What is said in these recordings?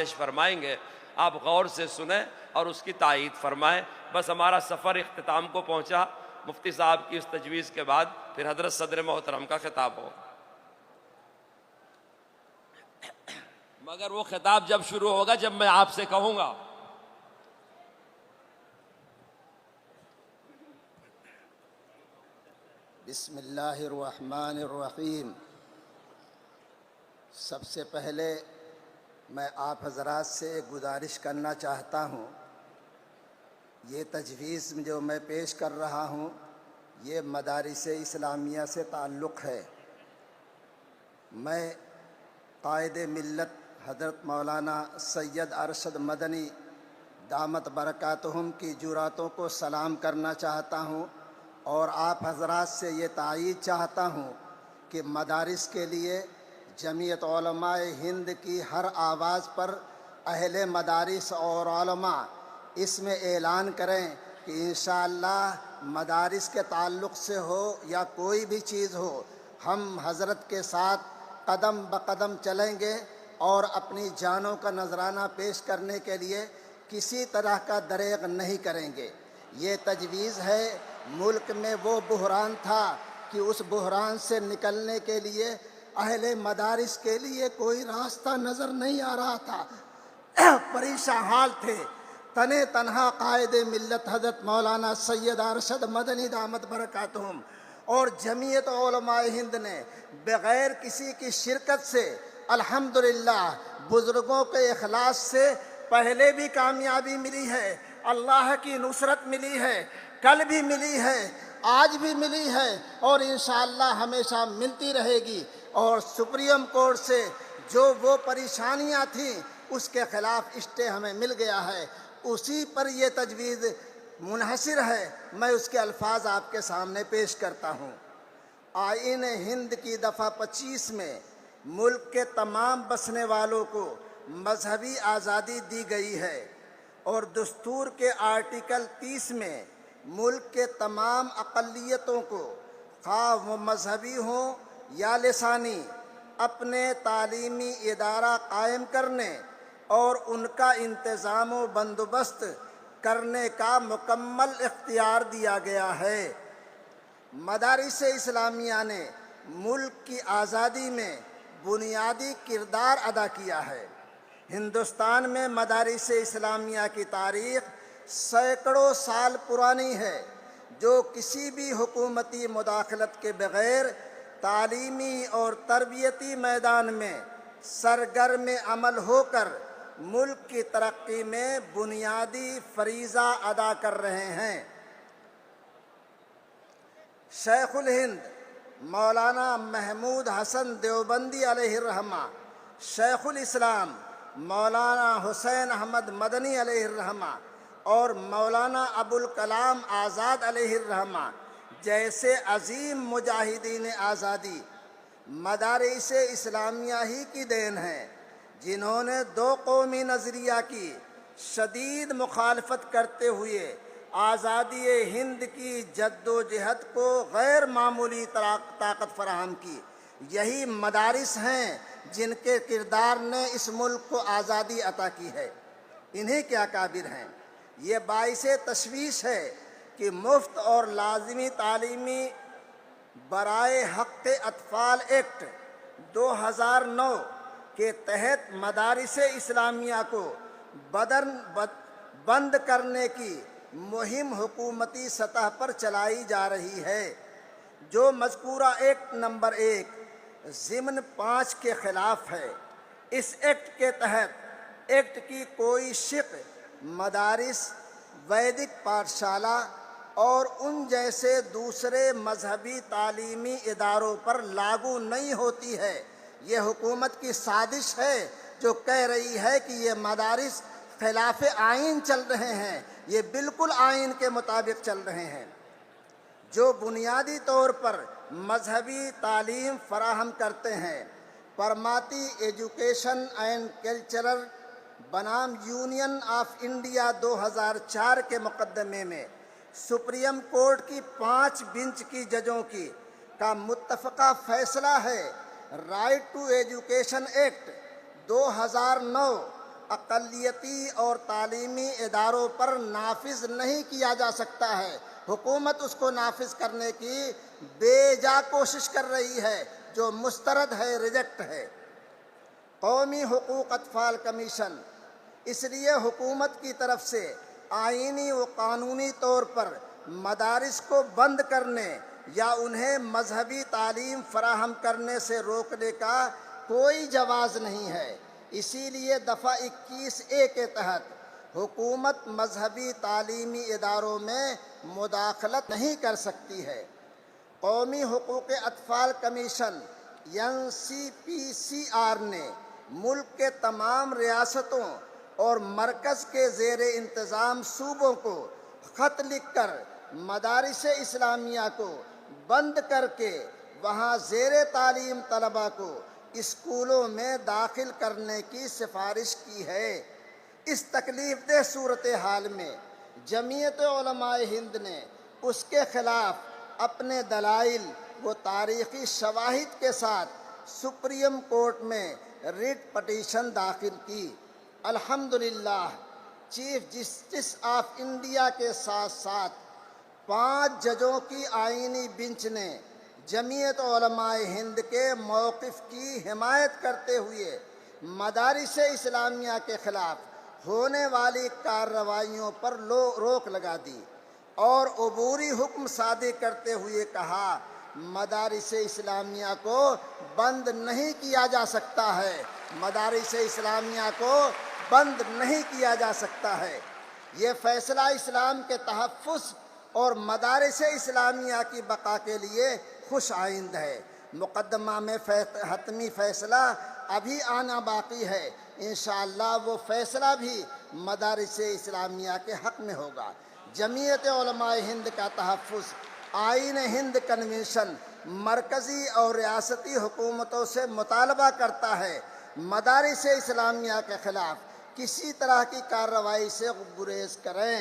پیش فرمائیں گے، آپ غور سے سنیں اور اس کی تائید فرمائیں۔ بس ہمارا سفر اختتام کو پہنچا۔ مفتی صاحب کی اس تجویز کے بعد پھر حضرت صدر محترم کا خطاب ہو، مگر وہ خطاب جب شروع ہوگا جب میں آپ سے کہوں گا۔ بسم اللہ الرحمن الرحیم۔ سب سے پہلے میں آپ حضرات سے گزارش کرنا چاہتا ہوں، یہ تجویز جو میں پیش کر رہا ہوں یہ مدارس اسلامیہ سے تعلق ہے۔ میں قائد ملت حضرت مولانا سید ارشد مدنی دامت برکاتہم کی جراتوں کو سلام کرنا چاہتا ہوں، اور آپ حضرات سے یہ تائید چاہتا ہوں کہ مدارس کے لیے جمعیت علماء ہند کی ہر آواز پر اہل مدارس اور علماء اس میں اعلان کریں کہ انشاءاللہ مدارس کے تعلق سے ہو یا کوئی بھی چیز ہو، ہم حضرت کے ساتھ قدم بقدم چلیں گے اور اپنی جانوں کا نذرانہ پیش کرنے کے لیے کسی طرح کا دریغ نہیں کریں گے۔ یہ تجویز ہے۔ ملک میں وہ بحران تھا کہ اس بحران سے نکلنے کے لیے اہل مدارس کے لیے کوئی راستہ نظر نہیں آ رہا تھا، پریشان حال تھے۔ تنے تنہا قائد ملت حضرت مولانا سید ارشد مدنی دامت برکاتہم اور جمعیت علماء ہند نے بغیر کسی کی شرکت سے الحمدللہ بزرگوں کے اخلاص سے پہلے بھی کامیابی ملی ہے، اللہ کی نصرت ملی ہے، کل بھی ملی ہے، آج بھی ملی ہے، اور انشاءاللہ ہمیشہ ملتی رہے گی۔ اور سپریم کورٹ سے جو وہ پریشانیاں تھیں اس کے خلاف اسٹے ہمیں مل گیا ہے، اسی پر یہ تجویز منحصر ہے۔ میں اس کے الفاظ آپ کے سامنے پیش کرتا ہوں۔ آئین ہند کی دفعہ 25 میں ملک کے تمام بسنے والوں کو مذہبی آزادی دی گئی ہے، اور دستور کے آرٹیکل 30 میں ملک کے تمام اقلیتوں کو خواہ وہ مذہبی ہوں یا لسانی اپنے تعلیمی ادارہ قائم کرنے اور ان کا انتظام و بندوبست کرنے کا مکمل اختیار دیا گیا ہے۔ مدارس اسلامیہ نے ملک کی آزادی میں بنیادی کردار ادا کیا ہے۔ ہندوستان میں مدارس اسلامیہ کی تاریخ سینکڑوں سال پرانی ہے، جو کسی بھی حکومتی مداخلت کے بغیر تعلیمی اور تربیتی میدان میں سرگرم عمل ہو کر ملک کی ترقی میں بنیادی فریضہ ادا کر رہے ہیں۔ شیخ الہند مولانا محمود حسن دیوبندی علیہ الرحمہ، شیخ الاسلام مولانا حسین احمد مدنی علیہ الرحمہ اور مولانا ابوالکلام آزاد علیہ الرحمہ جیسے عظیم مجاہدین آزادی مدارس اسلامیہ ہی کی دین ہیں، جنہوں نے دو قومی نظریہ کی شدید مخالفت کرتے ہوئے آزادی ہند کی جد و جہد کو غیر معمولی طاقت فراہم کی۔ یہی مدارس ہیں جن کے کردار نے اس ملک کو آزادی عطا کی ہے، انہیں کیا اکابر ہیں۔ یہ باعث تشویش ہے کہ مفت اور لازمی تعلیمی برائے حق اطفال ایکٹ 2009 کے تحت مدارس اسلامیہ کو بند کرنے کی مہم حکومتی سطح پر چلائی جا رہی ہے، جو مذکورہ ایکٹ نمبر 1 ضمن 5 کے خلاف ہے۔ اس ایکٹ کے تحت ایکٹ کی کوئی شق مدارس، ویدک پاٹھشالہ اور ان جیسے دوسرے مذہبی تعلیمی اداروں پر لاگو نہیں ہوتی ہے۔ یہ حکومت کی سازش ہے جو کہہ رہی ہے کہ یہ مدارس خلاف آئین چل رہے ہیں، یہ بالکل آئین کے مطابق چل رہے ہیں۔ جو بنیادی طور پر مذہبی تعلیم فراہم کرتے ہیں۔ پرماتی ایجوکیشن اینڈ کلچرل بنام یونین آف انڈیا 2004 کے مقدمے میں سپریم کورٹ کی 5 بینچ کی ججوں کا متفقہ فیصلہ ہے۔ رائٹ ٹو ایجوکیشن ایکٹ 2009 اقلیتی اور تعلیمی اداروں پر نافذ نہیں کیا جا سکتا ہے۔ حکومت اس کو نافذ کرنے کی بے جا کوشش کر رہی ہے، جو مسترد ہے، ریجیکٹ ہے۔ قومی حقوق اطفال کمیشن، اس لیے حکومت کی طرف سے آئینی و قانونی طور پر مدارس کو بند کرنے یا انہیں مذہبی تعلیم فراہم کرنے سے روکنے کا کوئی جواز نہیں ہے۔ اسی لیے دفعہ 21A کے تحت حکومت مذہبی تعلیمی اداروں میں مداخلت نہیں کر سکتی ہے۔ قومی حقوق اطفال کمیشن NCPCR نے ملک کے تمام ریاستوں اور مرکز کے زیر انتظام صوبوں کو خط لکھ کر مدارس اسلامیہ کو بند کر کے وہاں زیر تعلیم طلباء کو اسکولوں میں داخل کرنے کی سفارش کی ہے۔ اس تکلیف دہ صورتحال میں جمعیت علماء ہند نے اس کے خلاف اپنے دلائل و تاریخی شواہد کے ساتھ سپریم کورٹ میں ریٹ پٹیشن داخل کی۔ الحمدللہ چیف جسٹس آف انڈیا کے ساتھ ساتھ 5 ججوں کی آئینی بینچ نے جمعیت علماء ہند کے موقف کی حمایت کرتے ہوئے مدارس اسلامیہ کے خلاف ہونے والی کارروائیوں پر روک لگا دی اور عبوری حکم صادر کرتے ہوئے کہا، مدارس اسلامیہ کو بند نہیں کیا جا سکتا ہے، مدارس اسلامیہ کو بند نہیں کیا جا سکتا ہے۔ یہ فیصلہ اسلام کے تحفظ اور مدارس اسلامیہ کی بقا کے لیے خوش آئند ہے۔ مقدمہ میں حتمی فیصلہ ابھی آنا باقی ہے، انشاءاللہ وہ فیصلہ بھی مدارس اسلامیہ کے حق میں ہوگا۔ جمعیت علماء ہند کا تحفظ آئین ہند کنونشن مرکزی اور ریاستی حکومتوں سے مطالبہ کرتا ہے مدارس اسلامیہ کے خلاف کسی طرح کی کارروائی سے گریز کریں،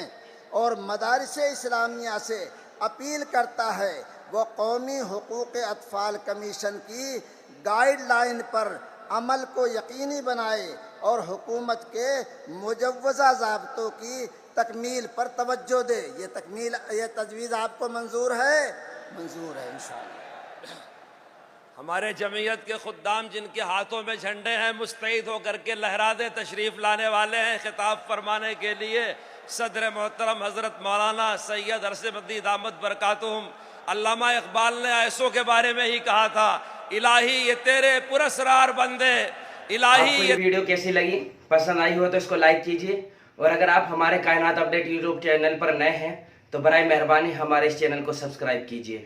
اور مدارس اسلامیہ سے اپیل کرتا ہے وہ قومی حقوق اطفال کمیشن کی گائیڈ لائن پر عمل کو یقینی بنائے اور حکومت کے مجوزہ ضابطوں کی تکمیل پر توجہ دے۔ یہ تجویز آپ کو منظور ہے؟ منظور ہے انشاءاللہ۔ ہمارے جمعیت کے خدام جن کے ہاتھوں میں جھنڈے ہیں مستعد ہو کر کے لہرا دے تشریف لانے والے ہیں خطاب فرمانے کے لیے صدر محترم حضرت مولانا سید ارشد مدی دامت برکاتہم۔ علامہ اقبال نے ایسوں کے بارے میں ہی کہا تھا، الہی یہ تیرے پراسرار بندے، الہی آپ کو یہ ویڈیو کیسی لگی؟ پسند آئی ہو تو اس کو لائک کیجئے، اور اگر آپ ہمارے کائنات اپڈیٹ یوٹیوب چینل پر نئے ہیں تو برائے مہربانی ہمارے اس چینل کو سبسکرائب کیجئے۔